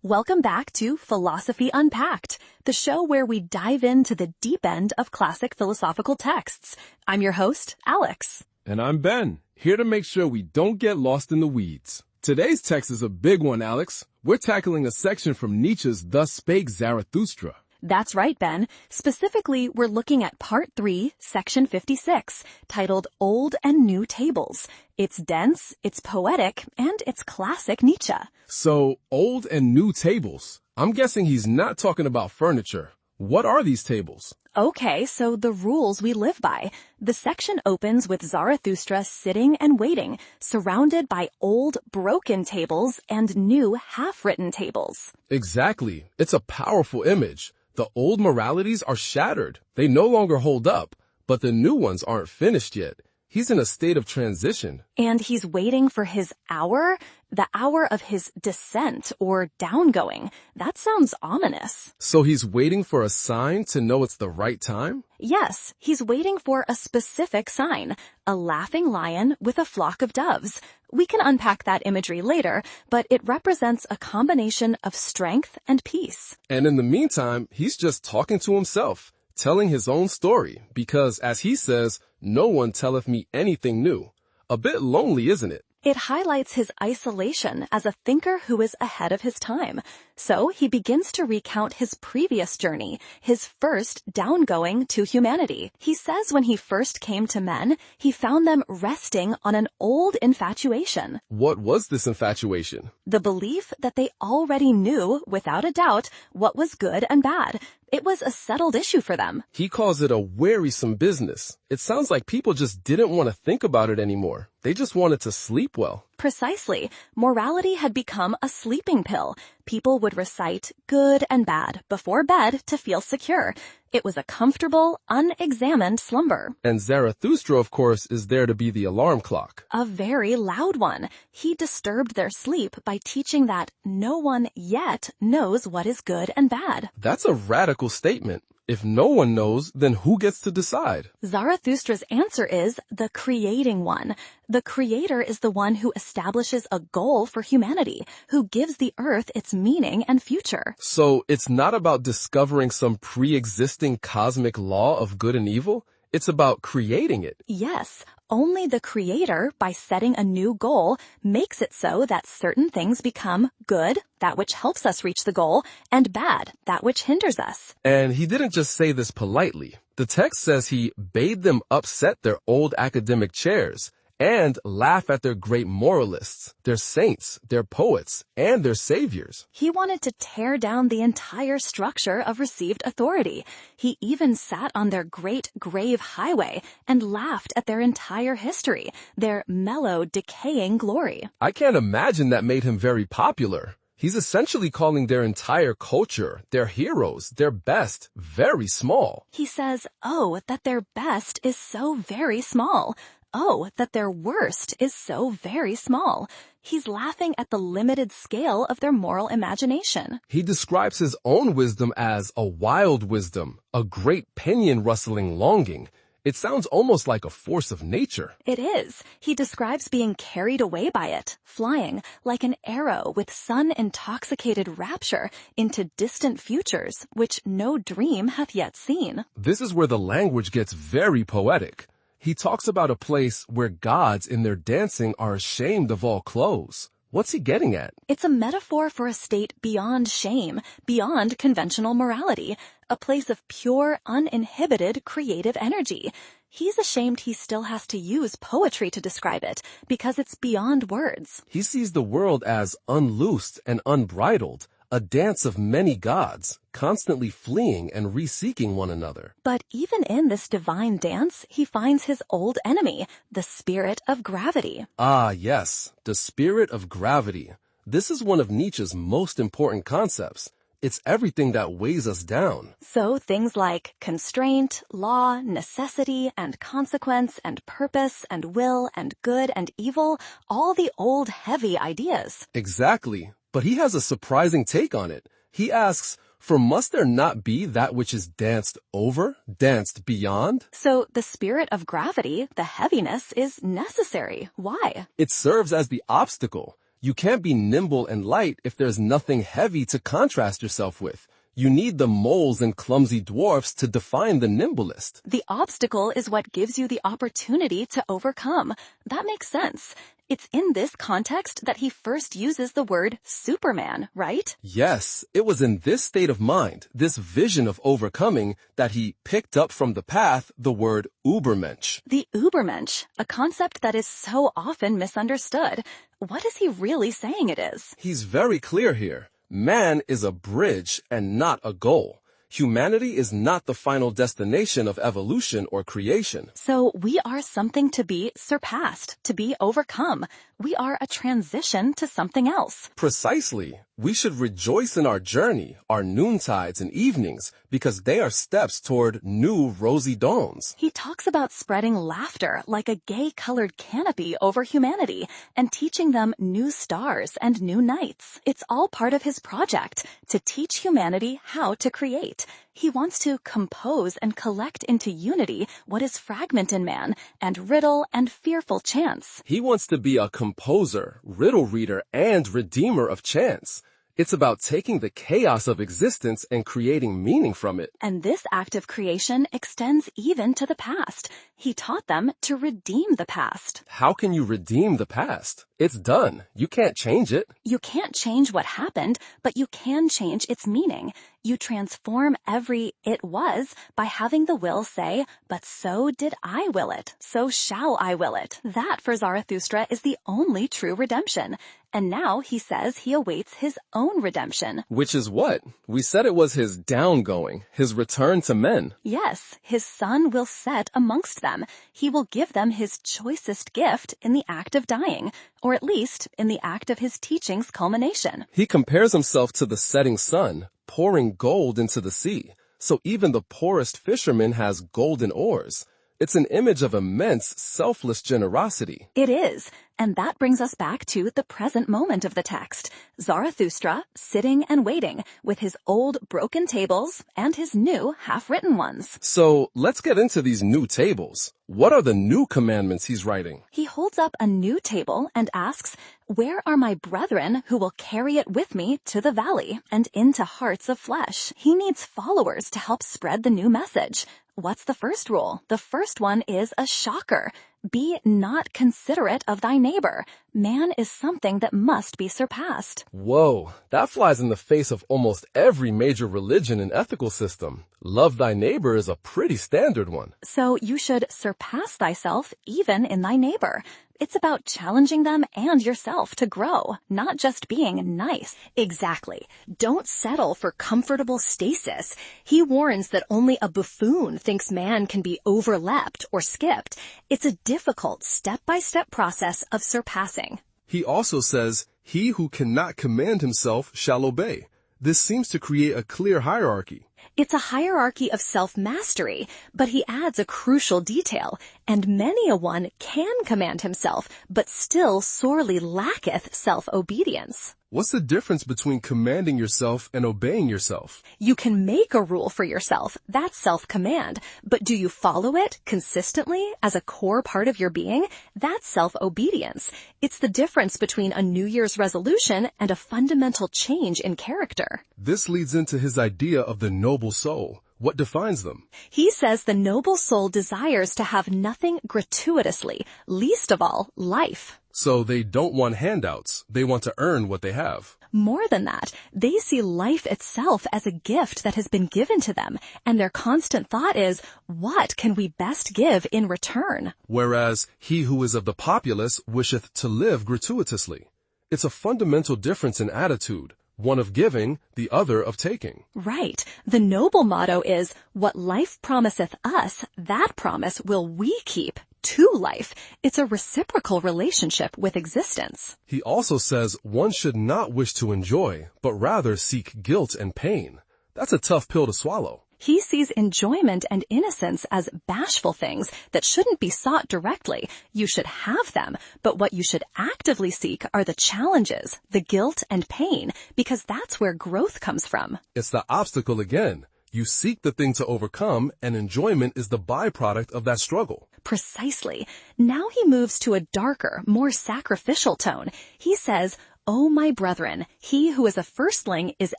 Welcome back to Philosophy Unpacked, the show where we dive into the deep end of classic philosophical texts. I'm your host, Alex. And I'm Ben, here to make sure we don't get lost in the weeds. Today's text is a big one, Alex. We're tackling a section from Nietzsche's Thus Spake Zarathustra. That's right, Ben. Specifically, we're looking at Part 3, Section 56, titled Old and New Tables. It's dense, it's poetic, and it's classic Nietzsche. So, old and new tables. I'm guessing he's not talking about furniture. What are these tables? Okay, so the rules we live by. The section opens with Zarathustra sitting and waiting, surrounded by old, broken tables and new, half-written tables. Exactly. It's a powerful image. The old moralities are shattered. They no longer hold up, but the new ones aren't finished yet. He's in a state of transition. And he's waiting for his hour? The hour of his descent or downgoing. That sounds ominous. So he's waiting for a sign to know it's the right time? Yes, he's waiting for a specific sign. A laughing lion with a flock of doves. We can unpack that imagery later, but it represents a combination of strength and peace. And in the meantime, he's just talking to himself, telling his own story, because, as he says, no one telleth me anything new. A bit lonely, isn't it? It highlights his isolation as a thinker who is ahead of his time. So he begins to recount his previous journey, his first downgoing to humanity. He says when he first came to men, he found them resting on an old infatuation. What was this infatuation? The belief that they already knew, without a doubt, what was good and bad. It was a settled issue for them. He calls it a wearisome business. It sounds like people just didn't want to think about it anymore. They just wanted to sleep well. Precisely. Morality had become a sleeping pill. People would recite good and bad before bed to feel secure. It was a comfortable, unexamined slumber. And Zarathustra, of course, is there to be the alarm clock. A very loud one. He disturbed their sleep by teaching that no one yet knows what is good and bad. That's a radical statement. If no one knows, then who gets to decide? Zarathustra's answer is the creating one. The creator is the one who establishes a goal for humanity, who gives the earth its meaning and future. So it's not about discovering some pre-existing cosmic law of good and evil? It's about creating it. Yes, only the creator, by setting a new goal, makes it so that certain things become good, that which helps us reach the goal, and bad, that which hinders us. And he didn't just say this politely. The text says he bade them upset their old academic chairs and laugh at their great moralists, their saints, their poets, and their saviors. He wanted to tear down the entire structure of received authority. He even sat on their great grave highway and laughed at their entire history, their mellow, decaying glory. I can't imagine that made him very popular. He's essentially calling their entire culture, their heroes, their best, very small. He says, oh, that their best is so very small. Oh, that their worst is so very small. He's laughing at the limited scale of their moral imagination. He describes his own wisdom as a wild wisdom, a great pinion-rustling longing. It sounds almost like a force of nature. It is. He describes being carried away by it, flying like an arrow with sun-intoxicated rapture into distant futures, which no dream hath yet seen. This is where the language gets very poetic. He talks about a place where gods in their dancing are ashamed of all clothes. What's he getting at? It's a metaphor for a state beyond shame, beyond conventional morality, a place of pure, uninhibited creative energy. He's ashamed he still has to use poetry to describe it, because it's beyond words. He sees the world as unloosed and unbridled, a dance of many gods, constantly fleeing and re-seeking one another. But even in this divine dance, he finds his old enemy, the spirit of gravity. Ah, yes, the spirit of gravity. This is one of Nietzsche's most important concepts. It's everything that weighs us down. So things like constraint, law, necessity, and consequence, and purpose, and will, and good, and evil, all the old heavy ideas. Exactly. But he has a surprising take on it. He asks, for must there not be that which is danced over, danced beyond? So the spirit of gravity, the heaviness, is necessary. Why? It serves as the obstacle. You can't be nimble and light if there's nothing heavy to contrast yourself with. You need the moles and clumsy dwarfs to define the nimblest. The obstacle is what gives you the opportunity to overcome. That makes sense. It's in this context that he first uses the word Superman, right? Yes, it was in this state of mind, this vision of overcoming, that he picked up from the path the word Übermensch. The Übermensch, a concept that is so often misunderstood. What is he really saying it is? He's very clear here. Man is a bridge and not a goal. Humanity is not the final destination of evolution or creation. So we are something to be surpassed, to be overcome. We are a transition to something else. Precisely. We should rejoice in our journey, our noontides and evenings, because they are steps toward new rosy dawns. He talks about spreading laughter like a gay-colored canopy over humanity and teaching them new stars and new nights. It's all part of his project, to teach humanity how to create. He wants to compose and collect into unity what is fragment in man and riddle and fearful chance. He wants to be a composer, riddle reader, and redeemer of chance. It's about taking the chaos of existence and creating meaning from it. And this act of creation extends even to the past. He taught them to redeem the past. How can you redeem the past? It's done. You can't change it. You can't change what happened, but you can change its meaning. You transform every "it was" by having the will say, "But so did I will it, so shall I will it." That, for Zarathustra, is the only true redemption. And now he says he awaits his own redemption. Which is what? We said it was his downgoing, his return to men. Yes, his sun will set amongst them. He will give them his choicest gift in the act of dying, or at least in the act of his teaching's culmination. He compares himself to the setting sun, pouring gold into the sea. So even the poorest fisherman has golden oars. It's an image of immense, selfless generosity. It is, and that brings us back to the present moment of the text. Zarathustra sitting and waiting with his old broken tables and his new half-written ones. So let's get into these new tables. What are the new commandments he's writing? He holds up a new table and asks, "Where are my brethren who will carry it with me to the valley and into hearts of flesh?" He needs followers to help spread the new message. What's the first rule? The first one is a shocker. Be not considerate of thy neighbor. Man is something that must be surpassed. Whoa, that flies in the face of almost every major religion and ethical system. Love thy neighbor is a pretty standard one. So you should surpass thyself even in thy neighbor. It's about challenging them and yourself to grow, not just being nice. Exactly. Don't settle for comfortable stasis. He warns that only a buffoon thinks man can be overleapt or skipped. It's a difficult step-by-step process of surpassing. He also says, he who cannot command himself shall obey. This seems to create a clear hierarchy. It's a hierarchy of self-mastery, but he adds a crucial detail, and many a one can command himself, but still sorely lacketh self-obedience. What's the difference between commanding yourself and obeying yourself? You can make a rule for yourself, that's self-command, but do you follow it consistently as a core part of your being? That's self-obedience. It's the difference between a New Year's resolution and a fundamental change in character. This leads into his idea of the noble soul. What defines them? He says the noble soul desires to have nothing gratuitously, least of all, life. So they don't want handouts. They want to earn what they have. More than that, they see life itself as a gift that has been given to them, and their constant thought is, what can we best give in return? Whereas he who is of the populace wisheth to live gratuitously. It's a fundamental difference in attitude. One of giving, the other of taking. Right. The noble motto is, what life promiseth us, that promise will we keep to life. It's a reciprocal relationship with existence. He also says one should not wish to enjoy, but rather seek guilt and pain. That's a tough pill to swallow. He sees enjoyment and innocence as bashful things that shouldn't be sought directly. You should have them, but what you should actively seek are the challenges, the guilt and pain, because that's where growth comes from. It's the obstacle again. You seek the thing to overcome, and enjoyment is the byproduct of that struggle. Precisely. Now he moves to a darker, more sacrificial tone. He says, "O my brethren, he who is a firstling is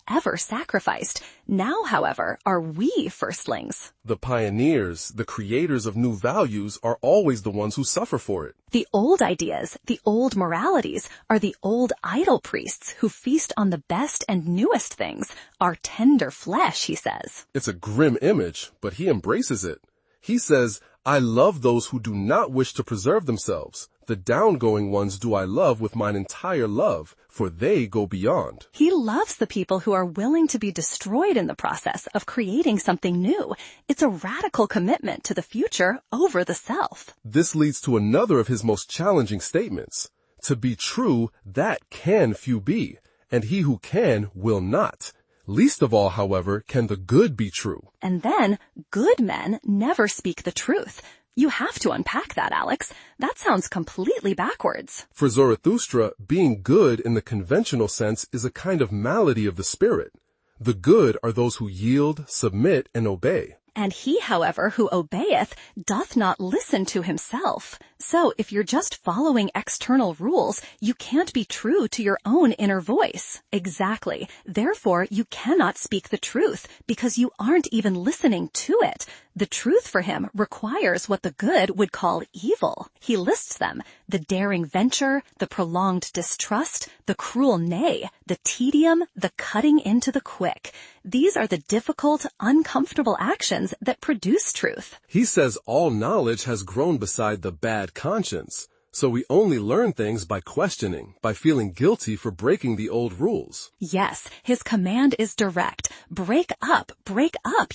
ever sacrificed. Now, however, are we firstlings." The pioneers, the creators of new values, are always the ones who suffer for it. The old ideas, the old moralities, are the old idol priests who feast on the best and newest things, our tender flesh, he says. It's a grim image, but he embraces it. He says, "I love those who do not wish to preserve themselves. The downgoing ones do I love with mine entire love, for they go beyond." He loves the people who are willing to be destroyed in the process of creating something new. It's a radical commitment to the future over the self. This leads to another of his most challenging statements. To be true, that can few be, and he who can will not. Least of all, however, can the good be true. And then, good men never speak the truth. You have to unpack that, Alex. That sounds completely backwards. For Zarathustra, being good in the conventional sense is a kind of malady of the spirit. The good are those who yield, submit, and obey. And he, however, who obeyeth, doth not listen to himself. So if you're just following external rules, you can't be true to your own inner voice. Exactly. Therefore, you cannot speak the truth, because you aren't even listening to it. The truth for him requires what the good would call evil. He lists them: the daring venture, the prolonged distrust, the cruel nay, the tedium, the cutting into the quick. These are the difficult, uncomfortable actions that produce truth. He says all knowledge has grown beside the bad conscience. So we only learn things by questioning, by feeling guilty for breaking the old rules. Yes, his command is direct. Break up,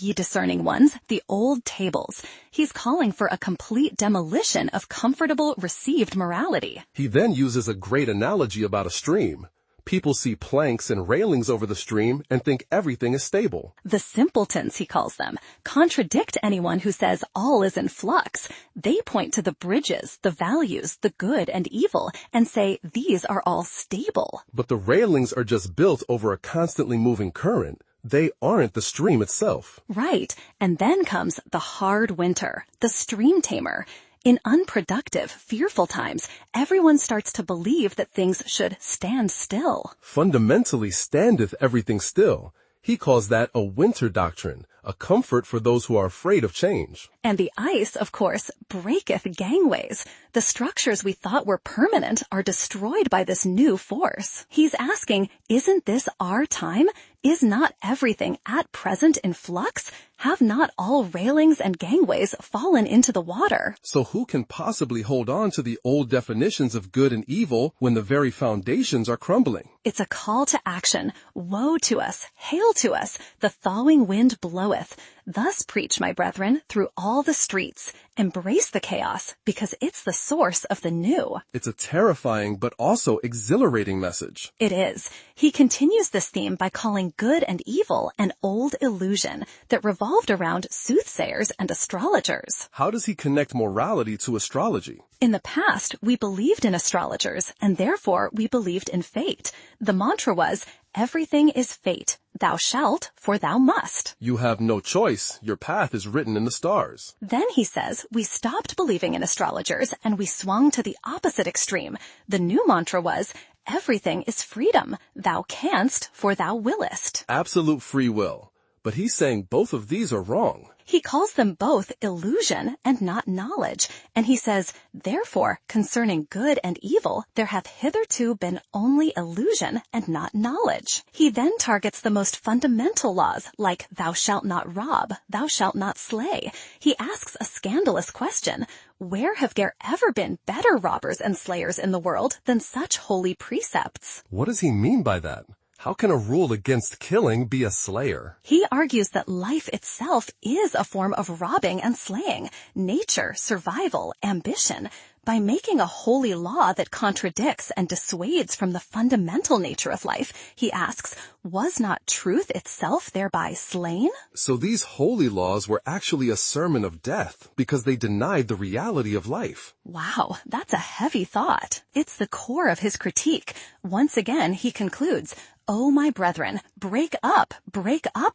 ye discerning ones, the old tables. He's calling for a complete demolition of comfortable received morality. He then uses a great analogy about a stream. People see planks and railings over the stream and think everything is stable. The simpletons, he calls them, contradict anyone who says all is in flux. They point to the bridges, the values, the good and evil, and say these are all stable. But the railings are just built over a constantly moving current. They aren't the stream itself. Right. And then comes the hard winter, the stream tamer. In unproductive, fearful times, everyone starts to believe that things should stand still. Fundamentally standeth everything still. He calls that a winter doctrine, a comfort for those who are afraid of change. And the ice, of course, breaketh gangways. The structures we thought were permanent are destroyed by this new force. He's asking, isn't this our time? Is not everything at present in flux? Have not all railings and gangways fallen into the water? So who can possibly hold on to the old definitions of good and evil when the very foundations are crumbling? It's a call to action. Woe to us, hail to us, the thawing wind bloweth. Thus preach, my brethren, through all the streets. Embrace the chaos, because it's the source of the new. It's a terrifying but also exhilarating message. It is. He continues this theme by calling good and evil an old illusion that revolved around soothsayers and astrologers. How does he connect morality to astrology? In the past, we believed in astrologers, and therefore we believed in fate. The mantra was, everything is fate. Thou shalt, for thou must. You have no choice. Your path is written in the stars. Then, he says, we stopped believing in astrologers and we swung to the opposite extreme. The new mantra was, everything is freedom. Thou canst, for thou willest. Absolute free will. But he's saying both of these are wrong. He calls them both illusion and not knowledge. And he says, therefore, concerning good and evil, there hath hitherto been only illusion and not knowledge. He then targets the most fundamental laws, like thou shalt not rob, thou shalt not slay. He asks a scandalous question. Where have there ever been better robbers and slayers in the world than such holy precepts? What does he mean by that? How can a rule against killing be a slayer? He argues that life itself is a form of robbing and slaying, nature, survival, ambition. By making a holy law that contradicts and dissuades from the fundamental nature of life, he asks, was not truth itself thereby slain? So these holy laws were actually a sermon of death because they denied the reality of life. Wow, that's a heavy thought. It's the core of his critique. Once again, he concludes, O my brethren, break up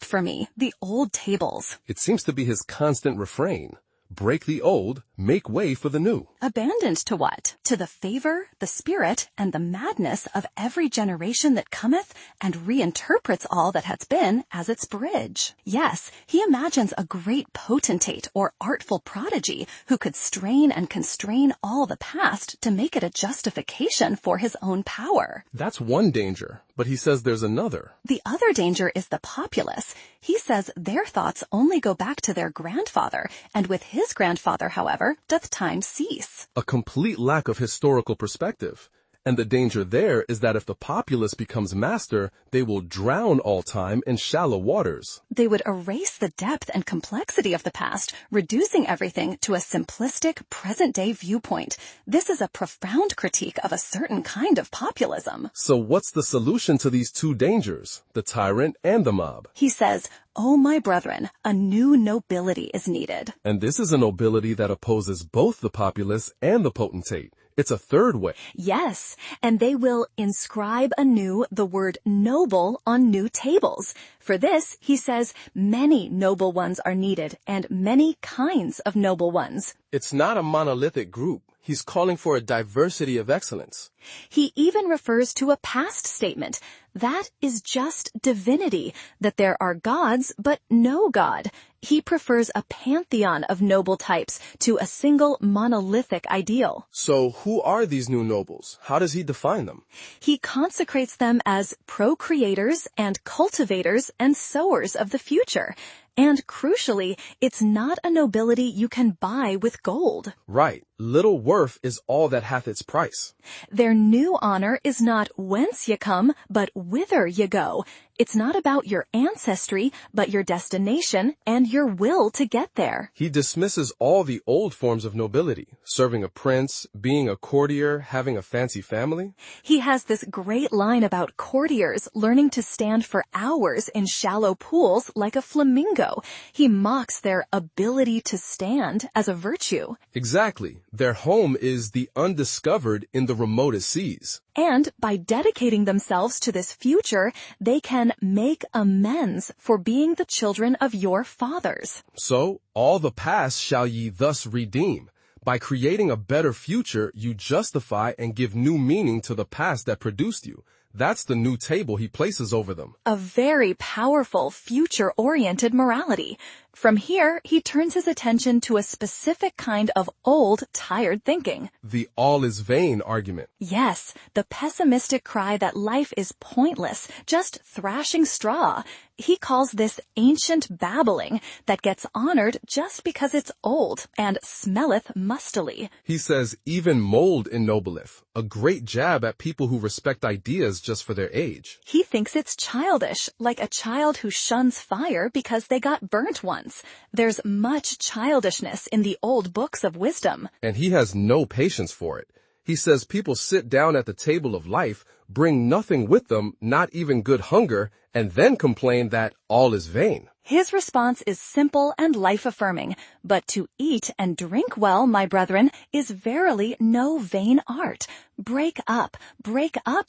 for me the old tables. It seems to be his constant refrain. break the old, make way for the new. Abandoned to what? To the favor, the spirit, and the madness of every generation that cometh, and reinterprets all that hath been as its bridge. Yes, he imagines a great potentate or artful prodigy who could strain and constrain all the past to make it a justification for his own power. That's one danger, but he says there's another. The other danger is the populace. He says their thoughts only go back to their grandfather, and with his grandfather, however, doth time cease. A complete lack of historical perspective. And the danger there is that if the populace becomes master, they will drown all time in shallow waters. They would erase the depth and complexity of the past, reducing everything to a simplistic, present-day viewpoint. This is a profound critique of a certain kind of populism. So what's the solution to these two dangers, the tyrant and the mob? He says, "Oh, my brethren, a new nobility is needed." And this is a nobility that opposes both the populace and the potentate. It's a third way. Yes, and they will inscribe anew the word noble on new tables. For this, he says, many noble ones are needed, and many kinds of noble ones. It's not a monolithic group. He's calling for a diversity of excellence. He even refers to a past statement. That is just divinity, that there are gods, but no God. He prefers a pantheon of noble types to a single monolithic ideal. So who are these new nobles? How does he define them? He consecrates them as procreators and cultivators and sowers of the future. And crucially, it's not a nobility you can buy with gold. Right. Little worth is all that hath its price. Their new honor is not whence ye come, but whither ye go. It's not about your ancestry, but your destination and your will to get there. He dismisses all the old forms of nobility, serving a prince, being a courtier, having a fancy family. He has this great line about courtiers learning to stand for hours in shallow pools like a flamingo. He mocks their ability to stand as a virtue. Exactly. Their home is the undiscovered in the remotest seas. And by dedicating themselves to this future, they can make amends for being the children of your fathers. So, all the past shall ye thus redeem. By creating a better future, you justify and give new meaning to the past that produced you. That's the new table he places over them. A very powerful, future-oriented morality. From here, he turns his attention to a specific kind of old, tired thinking. The all is vain argument. Yes, the pessimistic cry that life is pointless, just thrashing straw. He calls this ancient babbling that gets honored just because it's old and smelleth mustily. He says even mold ennobleth, a great jab at people who respect ideas just for their age. He thinks it's childish, like a child who shuns fire because they got burnt once. There's much childishness in the old books of wisdom. And he has no patience for it. He says people sit down at the table of life, bring nothing with them, not even good hunger, and then complain that all is vain. His response is simple and life-affirming. But to eat and drink well, my brethren, is verily no vain art. Break up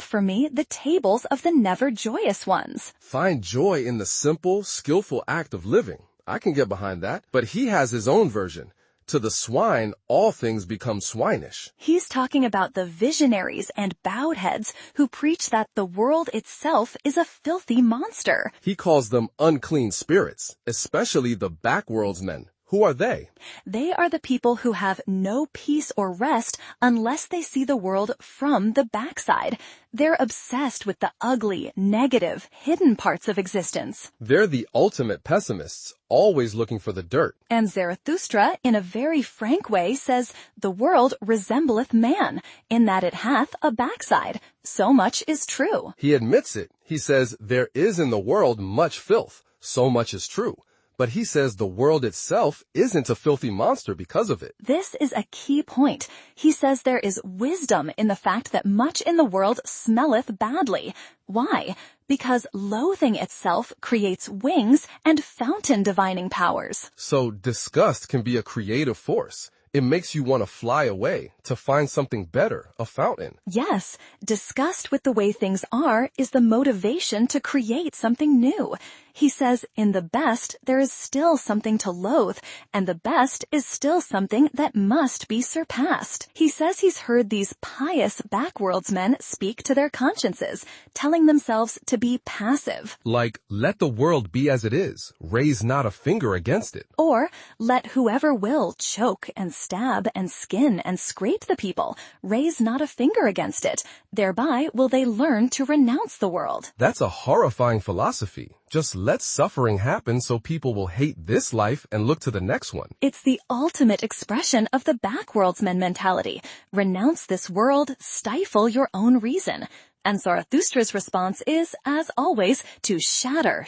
for me the tables of the never joyous ones. Find joy in the simple, skillful act of living. I can get behind that. But he has his own version. To the swine, all things become swinish. He's talking about the visionaries and bowed heads who preach that the world itself is a filthy monster. He calls them unclean spirits, especially the backworlds men. Who are they? They are the people who have no peace or rest unless they see the world from the backside. They're obsessed with the ugly, negative, hidden parts of existence. They're the ultimate pessimists, always looking for the dirt. And Zarathustra, in a very frank way, says, "The world resembleth man, in that it hath a backside." So much is true. He admits it. He says, there is in the world much filth. So much is true. But he says the world itself isn't a filthy monster because of it. This is a key point. He says there is wisdom in the fact that much in the world smelleth badly. Why? Because loathing itself creates wings and fountain divining powers. So disgust can be a creative force. It makes you want to fly away, to find something better, a fountain. Yes, disgust with the way things are is the motivation to create something new. He says in the best there is still something to loathe, and the best is still something that must be surpassed. He says he's heard these pious backworldsmen speak to their consciences, telling themselves to be passive. Like, let the world be as it is, raise not a finger against it. Or, let whoever will choke and stab and skin and scrape the people, raise not a finger against it. Thereby will they learn to renounce the world. That's a horrifying philosophy. Just let suffering happen so people will hate this life and look to the next one. It's the ultimate expression of the backworldsman mentality. Renounce this world, stifle your own reason. And Zarathustra's response is, as always, to shatter,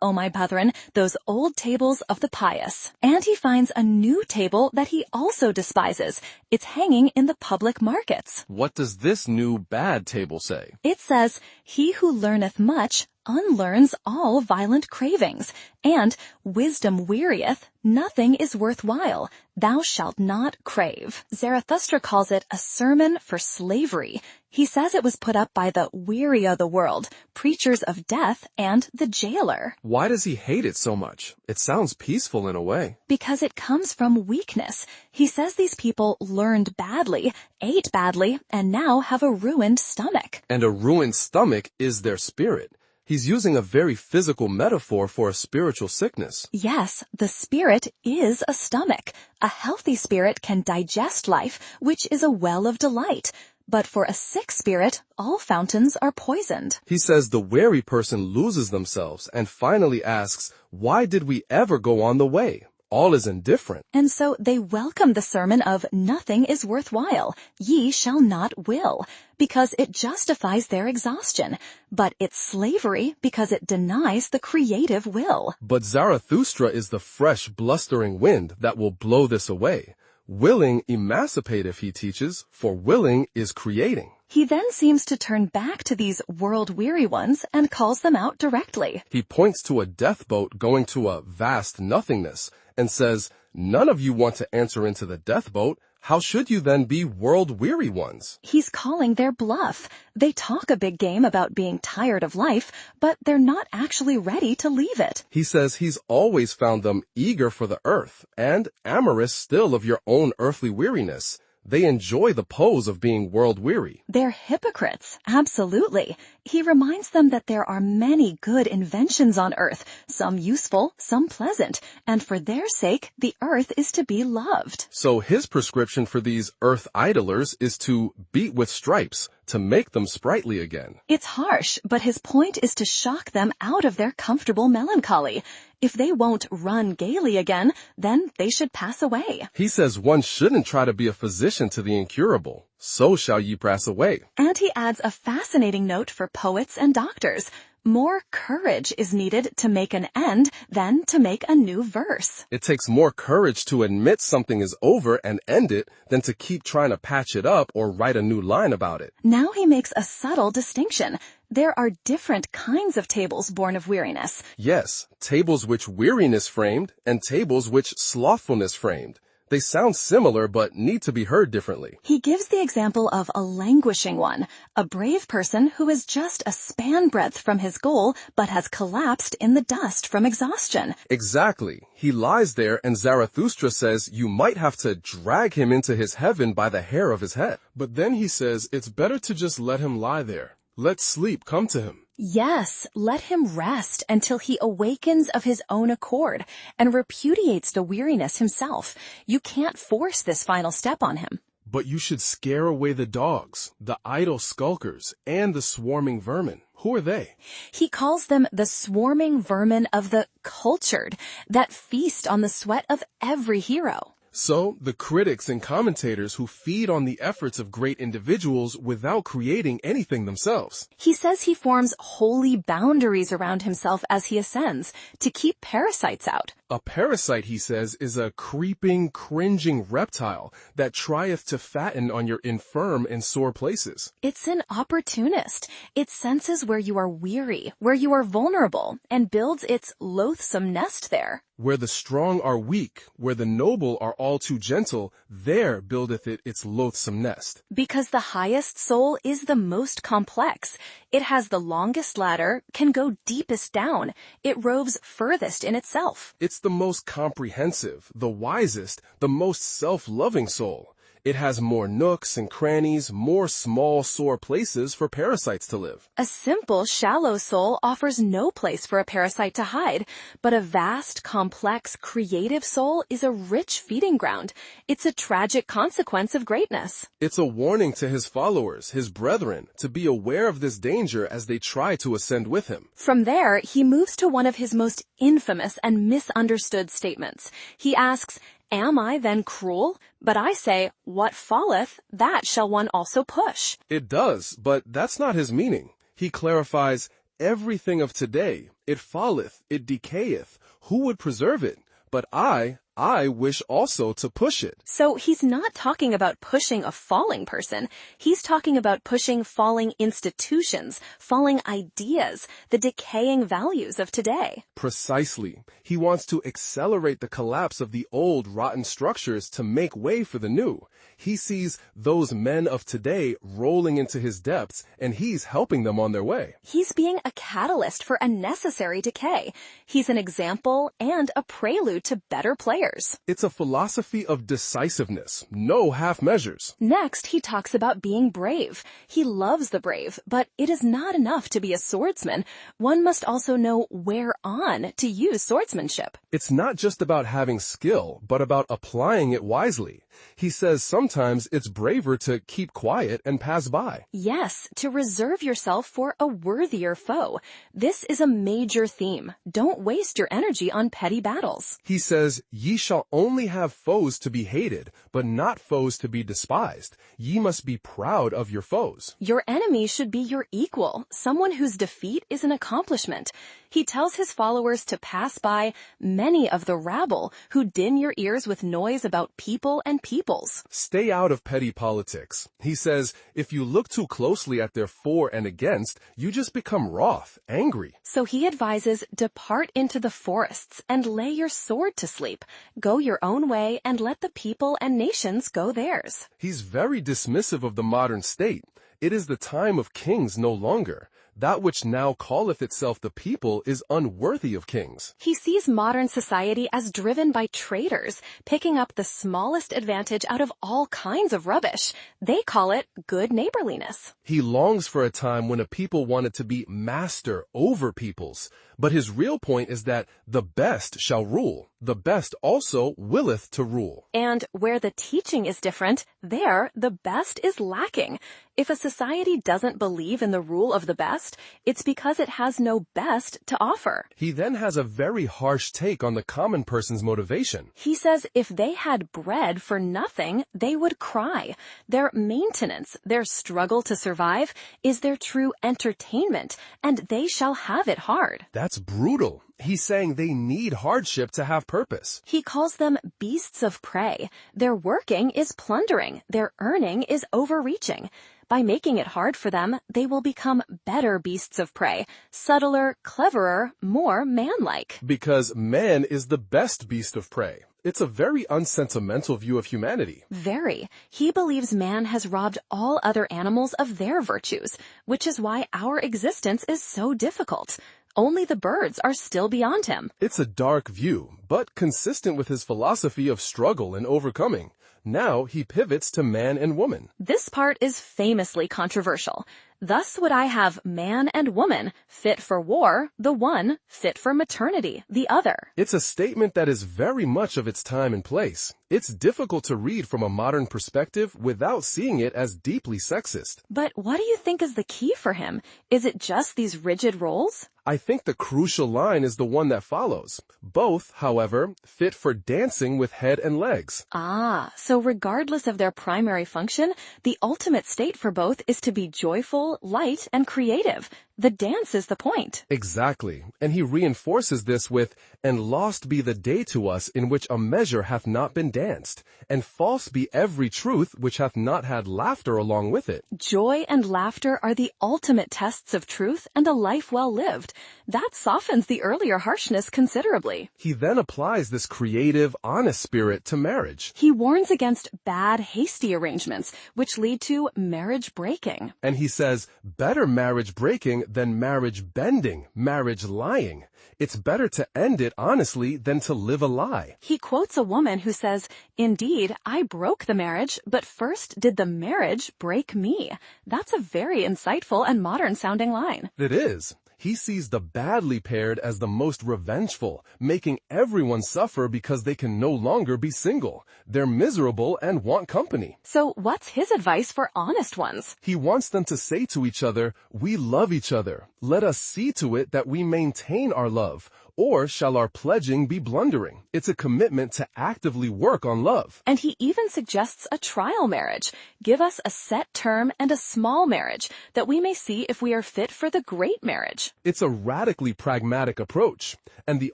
O my brethren, those old tables of the pious. And he finds a new table that he also despises. It's hanging in the public markets. What does this new bad table say? It says, he who learneth much unlearns all violent cravings, and wisdom wearieth, nothing is worthwhile. Thou shalt not crave. Zarathustra calls it a sermon for slavery. He says it was put up by the weary o' the world, preachers of death, and the jailer. Why does he hate it so much? It sounds peaceful in a way. Because it comes from weakness. He says these people learned badly, ate badly, and now have a ruined stomach. And a ruined stomach is their spirit. He's using a very physical metaphor for a spiritual sickness. Yes, the spirit is a stomach. A healthy spirit can digest life, which is a well of delight. But for a sick spirit, all fountains are poisoned. He says the weary person loses themselves and finally asks, why did we ever go on the way? All is indifferent. And so they welcome the sermon of nothing is worthwhile, ye shall not will, because it justifies their exhaustion. But it's slavery because it denies the creative will. But Zarathustra is the fresh, blustering wind that will blow this away. Willing emancipative, he teaches, for willing is creating. He then seems to turn back to these world-weary ones and calls them out directly. He points to a death boat going to a vast nothingness and says, none of you want to enter into the death boat. How should you then be world-weary ones? He's calling their bluff. They talk a big game about being tired of life, but they're not actually ready to leave it. He says he's always found them eager for the earth and amorous still of your own earthly weariness. They enjoy the pose of being world-weary. They're hypocrites, absolutely. He reminds them that there are many good inventions on earth, some useful, some pleasant, and for their sake, the earth is to be loved. So his prescription for these earth idlers is to beat with stripes, to make them sprightly again. It's harsh, but his point is to shock them out of their comfortable melancholy. If they won't run gaily again, then they should pass away. He says one shouldn't try to be a physician to the incurable. So shall ye pass away. And he adds a fascinating note for poets and doctors. More courage is needed to make an end than to make a new verse. It takes more courage to admit something is over and end it than to keep trying to patch it up or write a new line about it. Now he makes a subtle distinction. There are different kinds of tables born of weariness. Yes, tables which weariness framed and tables which slothfulness framed. They sound similar but need to be heard differently. He gives the example of a languishing one, a brave person who is just a span breadth from his goal but has collapsed in the dust from exhaustion. Exactly. He lies there and Zarathustra says you might have to drag him into his heaven by the hair of his head. But then he says it's better to just let him lie there. Let sleep come to him. Yes, let him rest until he awakens of his own accord and repudiates the weariness himself. You can't force this final step on him. But you should scare away the dogs, the idle skulkers, and the swarming vermin. Who are they? He calls them the swarming vermin of the cultured that feast on the sweat of every hero. So, the critics and commentators who feed on the efforts of great individuals without creating anything themselves. He says he forms holy boundaries around himself as he ascends to keep parasites out. A parasite, he says, is a creeping, cringing reptile that trieth to fatten on your infirm and sore places. It's an opportunist. It senses where you are weary, where you are vulnerable, and builds its loathsome nest there. Where the strong are weak, where the noble are all too gentle, there buildeth it its loathsome nest. Because the highest soul is the most complex. It has the longest ladder, can go deepest down. It roves furthest in itself. It's the most comprehensive, the wisest, the most self-loving soul. It has more nooks and crannies, more small, sore places for parasites to live. A simple, shallow soul offers no place for a parasite to hide, but a vast, complex, creative soul is a rich feeding ground. It's a tragic consequence of greatness. It's a warning to his followers, his brethren, to be aware of this danger as they try to ascend with him. From there, he moves to one of his most infamous and misunderstood statements. He asks, "Am I then cruel? But I say, what falleth, that shall one also push." It does, but that's not his meaning. He clarifies, everything of today, it falleth, it decayeth. Who would preserve it? But I wish also to push it. So he's not talking about pushing a falling person. He's talking about pushing falling institutions, falling ideas, the decaying values of today. Precisely. He wants to accelerate the collapse of the old rotten structures to make way for the new. He sees those men of today rolling into his depths, and he's helping them on their way. He's being a catalyst for a necessary decay. He's an example and a prelude to better players. It's a philosophy of decisiveness, no half measures. Next, he talks about being brave. He loves the brave, but it is not enough to be a swordsman. One must also know whereon to use swordsmanship. It's not just about having skill, but about applying it wisely. He says sometimes it's braver to keep quiet and pass by. Yes, to reserve yourself for a worthier foe. This is a major theme. Don't waste your energy on petty battles. He says, ye shall only have foes to be hated, but not foes to be despised. Ye must be proud of your foes. Your enemy should be your equal, someone whose defeat is an accomplishment. He tells his followers to pass by many of the rabble who din your ears with noise about people and peoples. Stay out of petty politics. He says, if you look too closely at their for and against, you just become wroth, angry. So he advises, depart into the forests and lay your sword to sleep. Go your own way and let the people and nations go theirs. He's very dismissive of the modern state. It is the time of kings no longer. That which now calleth itself the people is unworthy of kings. He sees modern society as driven by traitors, picking up the smallest advantage out of all kinds of rubbish. They call it good neighborliness. He longs for a time when a people wanted to be master over peoples. But his real point is that the best shall rule. The best also willeth to rule. And where the teaching is different, there the best is lacking. If a society doesn't believe in the rule of the best, it's because it has no best to offer. He then has a very harsh take on the common person's motivation. He says if they had bread for nothing, they would cry. Their maintenance, their struggle to survive, is their true entertainment, and they shall have it hard. That's brutal. He's saying they need hardship to have purpose. He calls them beasts of prey. Their working is plundering. Their earning is overreaching. By making it hard for them, they will become better beasts of prey, subtler, cleverer, more man-like. Because man is the best beast of prey. It's a very unsentimental view of humanity. Very. He believes man has robbed all other animals of their virtues, which is why our existence is so difficult. Only the birds are still beyond him. It's a dark view, but consistent with his philosophy of struggle and overcoming. Now he pivots to man and woman. This part is famously controversial. Thus would I have man and woman, fit for war, the one, fit for maternity, the other. It's a statement that is very much of its time and place. It's difficult to read from a modern perspective without seeing it as deeply sexist. But what do you think is the key for him? Is it just these rigid roles? I think the crucial line is the one that follows. Both, however, fit for dancing with head and legs. Ah, so regardless of their primary function, the ultimate state for both is to be joyful, light, and creative. The dance is the point. Exactly. And he reinforces this with, "And lost be the day to us in which a measure hath not been danced, and false be every truth which hath not had laughter along with it." Joy and laughter are the ultimate tests of truth and a life well lived. That softens the earlier harshness considerably. He then applies this creative, honest spirit to marriage. He warns against bad, hasty arrangements, which lead to marriage breaking. And he says, better marriage breaking than marriage bending, marriage lying. It's better to end it honestly than to live a lie. He quotes a woman who says, "Indeed, I broke the marriage, but first did the marriage break me." That's a very insightful and modern-sounding line. It is. He sees the badly paired as the most revengeful, making everyone suffer because they can no longer be single. They're miserable and want company. So what's his advice for honest ones? He wants them to say to each other, "We love each other. Let us see to it that we maintain our love. Or shall our pledging be blundering?" It's a commitment to actively work on love. And he even suggests a trial marriage. Give us a set term and a small marriage, that we may see if we are fit for the great marriage. It's a radically pragmatic approach. And the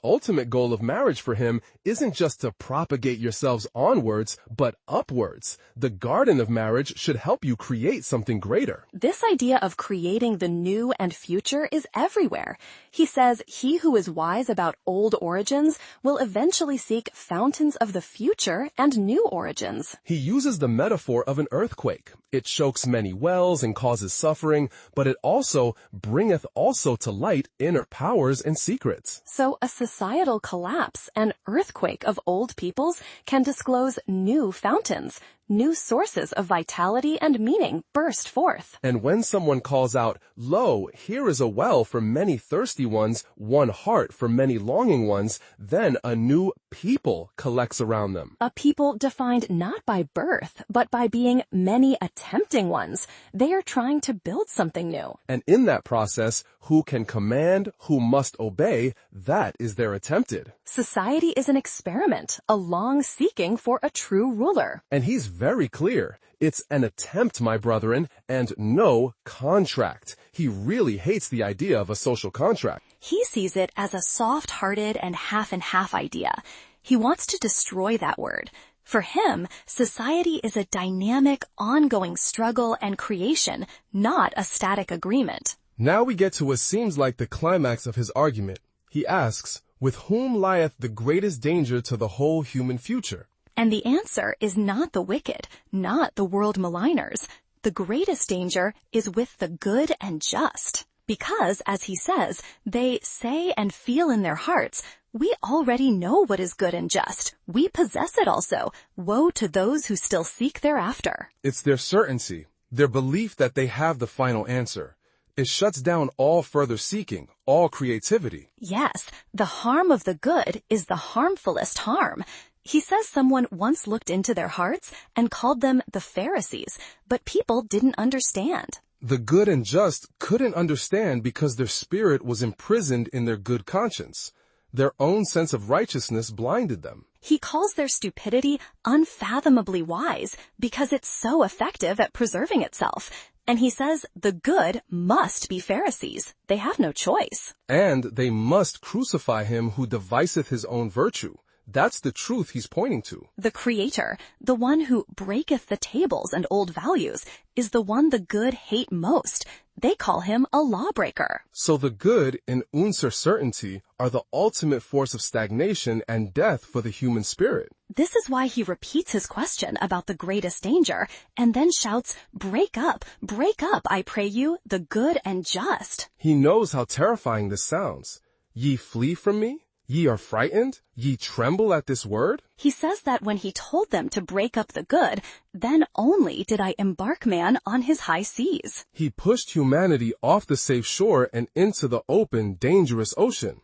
ultimate goal of marriage for him isn't just to propagate yourselves onwards, but upwards. The garden of marriage should help you create something greater. This idea of creating the new and future is everywhere. He says he who is wise about old origins will eventually seek fountains of the future and new origins. He uses the metaphor of an earthquake. It chokes many wells and causes suffering, but it also bringeth also to light inner powers and secrets. So a societal collapse, an earthquake of old peoples, can disclose new fountains. New sources of vitality and meaning burst forth. And when someone calls out, "Lo, here is a well for many thirsty ones, one heart for many longing ones," then a new people collects around them. A people defined not by birth, but by being many attempting ones. They are trying to build something new. And in that process, who can command, who must obey, that is their attempted. Society is an experiment, a long seeking for a true ruler. And he's very clear. It's an attempt, my brethren, and no contract. He really hates the idea of a social contract. He sees it as a soft-hearted and half-and-half idea. He wants to destroy that word. For him, society is a dynamic, ongoing struggle and creation, not a static agreement. Now we get to what seems like the climax of his argument. He asks, with whom lieth the greatest danger to the whole human future? And the answer is not the wicked, not the world maligners. The greatest danger is with the good and just. Because, as he says, they say and feel in their hearts, "We already know what is good and just. We possess it also. Woe to those who still seek thereafter." It's their certainty, their belief that they have the final answer. It shuts down all further seeking, all creativity. Yes, the harm of the good is the harmfulest harm. He says someone once looked into their hearts and called them the Pharisees, but people didn't understand. The good and just couldn't understand because their spirit was imprisoned in their good conscience. Their own sense of righteousness blinded them. He calls their stupidity unfathomably wise because it's so effective at preserving itself. And he says the good must be Pharisees. They have no choice. And they must crucify him who deviseth his own virtue. That's the truth he's pointing to. The Creator, the one who breaketh the tables and old values, is the one the good hate most. They call him a lawbreaker. So the good, in unser certainty, are the ultimate force of stagnation and death for the human spirit. This is why he repeats his question about the greatest danger, and then shouts, break up, I pray you, the good and just." He knows how terrifying this sounds. Ye flee from me? Ye are frightened? Ye tremble at this word? He says that when he told them to break up the good, then only did I embark man on his high seas. He pushed humanity off the safe shore and into the open, dangerous ocean.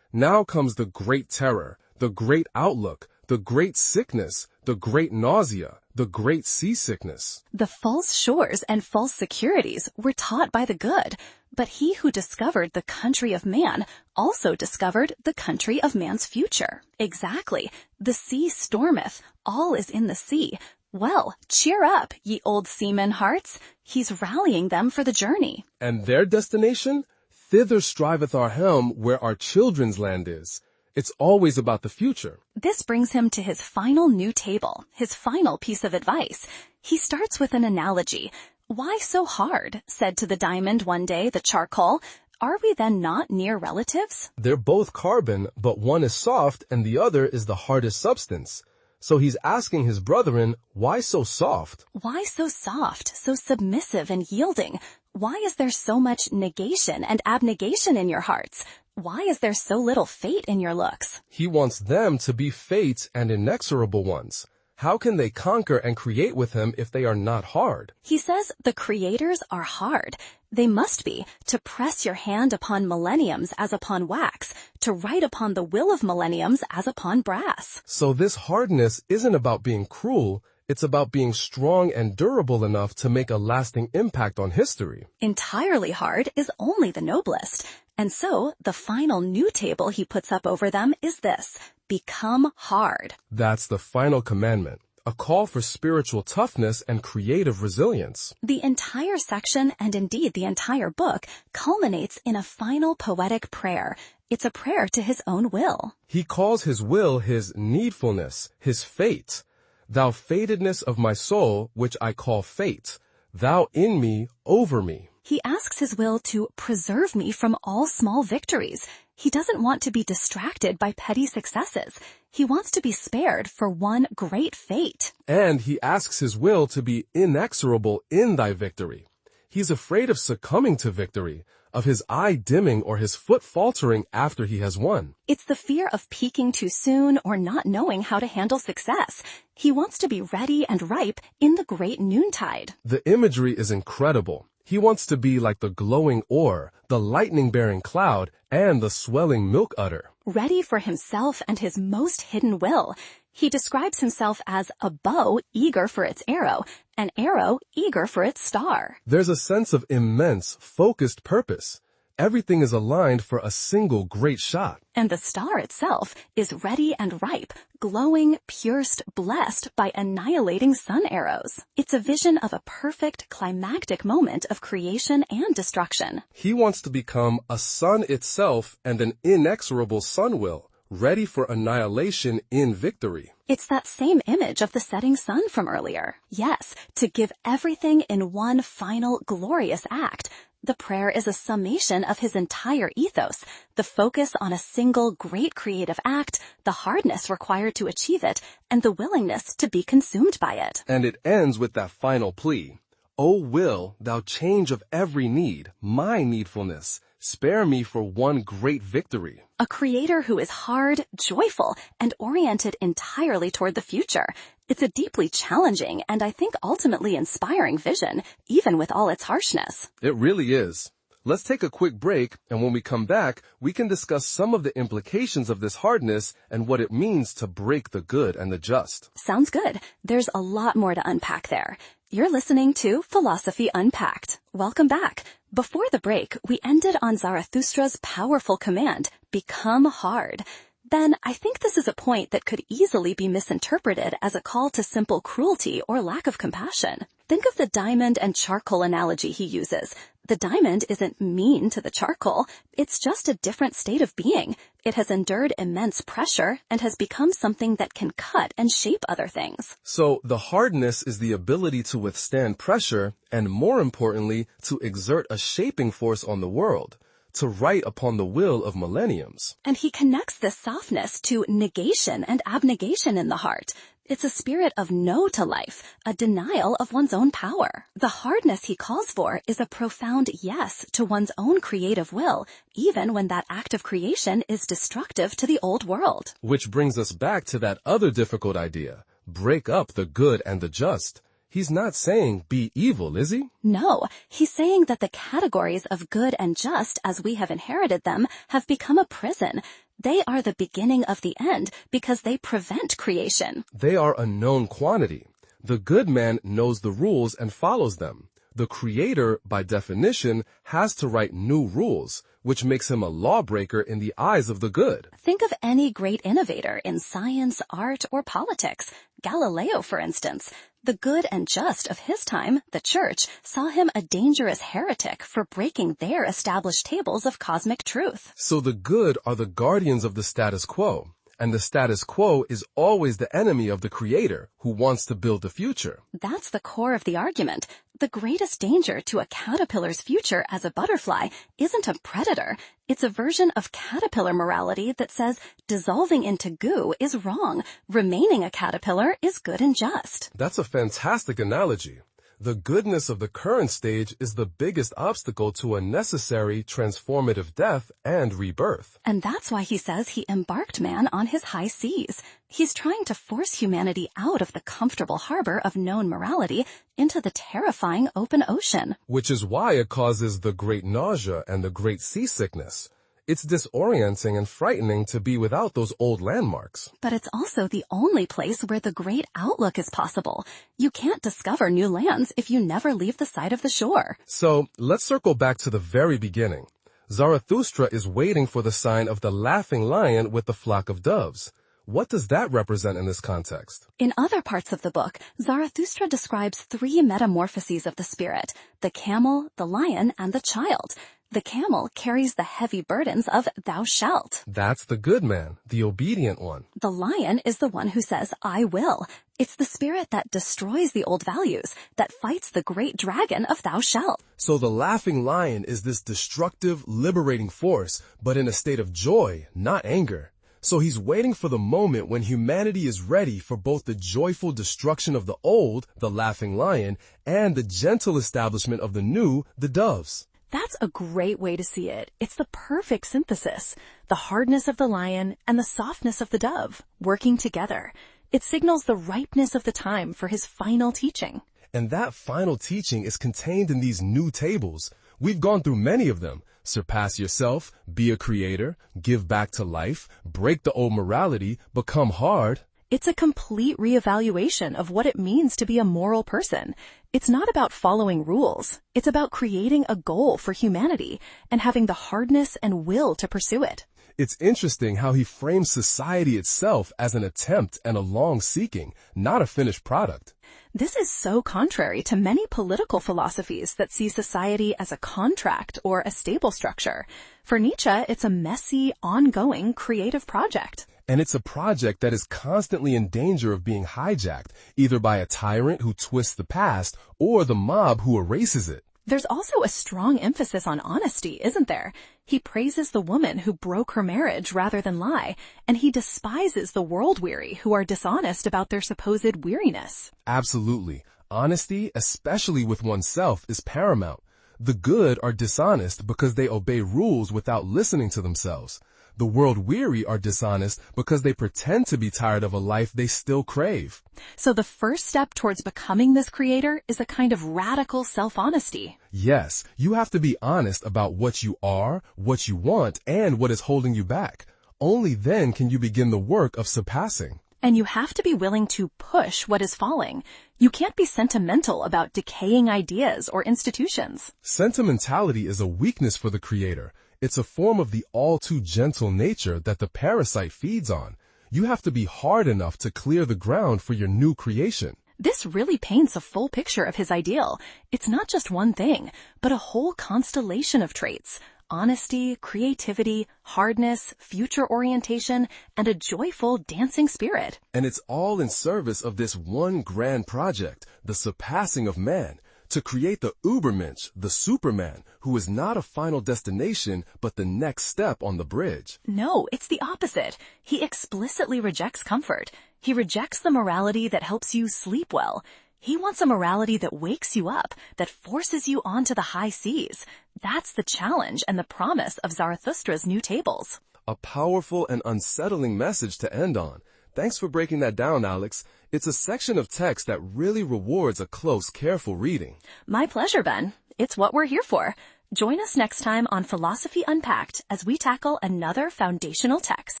Now comes the great terror, the great outlook, the great sickness, the great nausea, the great seasickness. The false shores and false securities were taught by the good, but he who discovered the country of man also discovered the country of man's future. Exactly. The sea stormeth, all is in the sea. Well, cheer up, ye old seamen hearts. He's rallying them for the journey. And their destination? Thither striveth our helm where our children's land is. It's always about the future. This brings him to his final new table, his final piece of advice. He starts with an analogy. "Why so hard?" said to the diamond one day the charcoal. "Are we then not near relatives?" They're both carbon, but one is soft and the other is the hardest substance. So he's asking his brethren, why so soft? Why so soft, so submissive and yielding? Why is there so much negation and abnegation in your hearts? Why is there so little fate in your looks? He wants them to be fate and inexorable ones. How can they conquer and create with him if they are not hard? He says the creators are hard. They must be, to press your hand upon millenniums as upon wax, to write upon the will of millenniums as upon brass. So this hardness isn't about being cruel, it's about being strong and durable enough to make a lasting impact on history. Entirely hard is only the noblest. And so, the final new table he puts up over them is this: become hard. That's the final commandment, a call for spiritual toughness and creative resilience. The entire section, and indeed the entire book, culminates in a final poetic prayer. It's a prayer to his own will. He calls his will his needfulness, his fate. Thou fatedness of my soul, which I call fate, thou in me, over me. He asks his will to preserve me from all small victories. He doesn't want to be distracted by petty successes. He wants to be spared for one great fate. And he asks his will to be inexorable in thy victory. He's afraid of succumbing to victory, of his eye dimming or his foot faltering after he has won. It's the fear of peaking too soon or not knowing how to handle success. He wants to be ready and ripe in the great noontide. The imagery is incredible. He wants to be like the glowing ore, the lightning-bearing cloud, and the swelling milk udder. Ready for himself and his most hidden will. He describes himself as a bow eager for its arrow, an arrow eager for its star. There's a sense of immense, focused purpose. Everything is aligned for a single great shot. And the star itself is ready and ripe, glowing, pierced, blessed by annihilating sun arrows. It's a vision of a perfect, climactic moment of creation and destruction. He wants to become a sun itself and an inexorable sun will, ready for annihilation in victory. It's that same image of the setting sun from earlier. Yes, to give everything in one final, glorious act. The prayer is a summation of his entire ethos, the focus on a single great creative act, the hardness required to achieve it, and the willingness to be consumed by it. And it ends with that final plea. O will, thou change of every need, my needfulness, spare me for one great victory. A creator who is hard, joyful, and oriented entirely toward the future. It's a deeply challenging and I think ultimately inspiring vision, even with all its harshness. It really is. Let's take a quick break, and when we come back, we can discuss some of the implications of this hardness and what it means to break the good and the just. Sounds good. There's a lot more to unpack there. You're listening to Philosophy Unpacked. Welcome back. Before the break, we ended on Zarathustra's powerful command, become hard. Then I think this is a point that could easily be misinterpreted as a call to simple cruelty or lack of compassion. Think of the diamond and charcoal analogy he uses. The diamond isn't mean to the charcoal. It's just a different state of being. It has endured immense pressure and has become something that can cut and shape other things. So the hardness is the ability to withstand pressure and, more importantly, to exert a shaping force on the world, to write upon the will of millenniums. And he connects this softness to negation and abnegation in the heart. It's a spirit of no to life, a denial of one's own power. The hardness he calls for is a profound yes to one's own creative will, even when that act of creation is destructive to the old world. Which brings us back to that other difficult idea, break up the good and the just. He's not saying be evil, is he? No, he's saying that the categories of good and just as we have inherited them have become a prison. They are the beginning of the end because they prevent creation. They are a known quantity. The good man knows the rules and follows them. The creator, by definition, has to write new rules, which makes him a lawbreaker in the eyes of the good. Think of any great innovator in science, art, or politics. Galileo, for instance. The good and just of his time, the Church, saw him a dangerous heretic for breaking their established tables of cosmic truth. So the good are the guardians of the status quo, and the status quo is always the enemy of the creator who wants to build the future. That's the core of the argument. The greatest danger to a caterpillar's future as a butterfly isn't a predator. It's a version of caterpillar morality that says dissolving into goo is wrong. Remaining a caterpillar is good and just. That's a fantastic analogy. The goodness of the current stage is the biggest obstacle to a necessary transformative death and rebirth. And that's why he says he embarked man on his high seas. He's trying to force humanity out of the comfortable harbor of known morality into the terrifying open ocean. Which is why it causes the great nausea and the great seasickness. It's disorienting and frightening to be without those old landmarks. But it's also the only place where the great outlook is possible. You can't discover new lands if you never leave the side of the shore. So, let's circle back to the very beginning. Zarathustra is waiting for the sign of the laughing lion with the flock of doves. What does that represent in this context? In other parts of the book, Zarathustra describes 3 metamorphoses of the spirit: the camel, the lion, and the child. The camel carries the heavy burdens of thou shalt. That's the good man, the obedient one. The lion is the one who says, I will. It's the spirit that destroys the old values, that fights the great dragon of thou shalt. So the laughing lion is this destructive, liberating force, but in a state of joy, not anger. So he's waiting for the moment when humanity is ready for both the joyful destruction of the old, the laughing lion, and the gentle establishment of the new, the doves. That's a great way to see it. It's the perfect synthesis. The hardness of the lion and the softness of the dove, working together. It signals the ripeness of the time for his final teaching. And that final teaching is contained in these new tables. We've gone through many of them. Surpass yourself, be a creator, give back to life, break the old morality, become hard. It's a complete reevaluation of what it means to be a moral person. It's not about following rules. It's about creating a goal for humanity and having the hardness and will to pursue it. It's interesting how he frames society itself as an attempt and a long seeking, not a finished product. This is so contrary to many political philosophies that see society as a contract or a stable structure. For Nietzsche, it's a messy, ongoing, creative project. And it's a project that is constantly in danger of being hijacked, either by a tyrant who twists the past or the mob who erases it. There's also a strong emphasis on honesty, isn't there? He praises the woman who broke her marriage rather than lie, and he despises the world-weary who are dishonest about their supposed weariness. Absolutely. Honesty, especially with oneself, is paramount. The good are dishonest because they obey rules without listening to themselves. The world-weary are dishonest because they pretend to be tired of a life they still crave. So the first step towards becoming this creator is a kind of radical self-honesty. Yes, you have to be honest about what you are, what you want, and what is holding you back. Only then can you begin the work of surpassing. And you have to be willing to push what is falling. You can't be sentimental about decaying ideas or institutions. Sentimentality is a weakness for the creator. It's a form of the all-too-gentle nature that the parasite feeds on. You have to be hard enough to clear the ground for your new creation. This really paints a full picture of his ideal. It's not just one thing, but a whole constellation of traits. Honesty, creativity, hardness, future orientation, and a joyful, dancing spirit. And it's all in service of this one grand project, the surpassing of man, to create the Ubermensch, the Superman, who is not a final destination, but the next step on the bridge. No, it's the opposite. He explicitly rejects comfort. He rejects the morality that helps you sleep well. He wants a morality that wakes you up, that forces you onto the high seas. That's the challenge and the promise of Zarathustra's new tables. A powerful and unsettling message to end on. Thanks for breaking that down, Alex. It's a section of text that really rewards a close, careful reading. My pleasure, Ben. It's what we're here for. Join us next time on Philosophy Unpacked as we tackle another foundational text.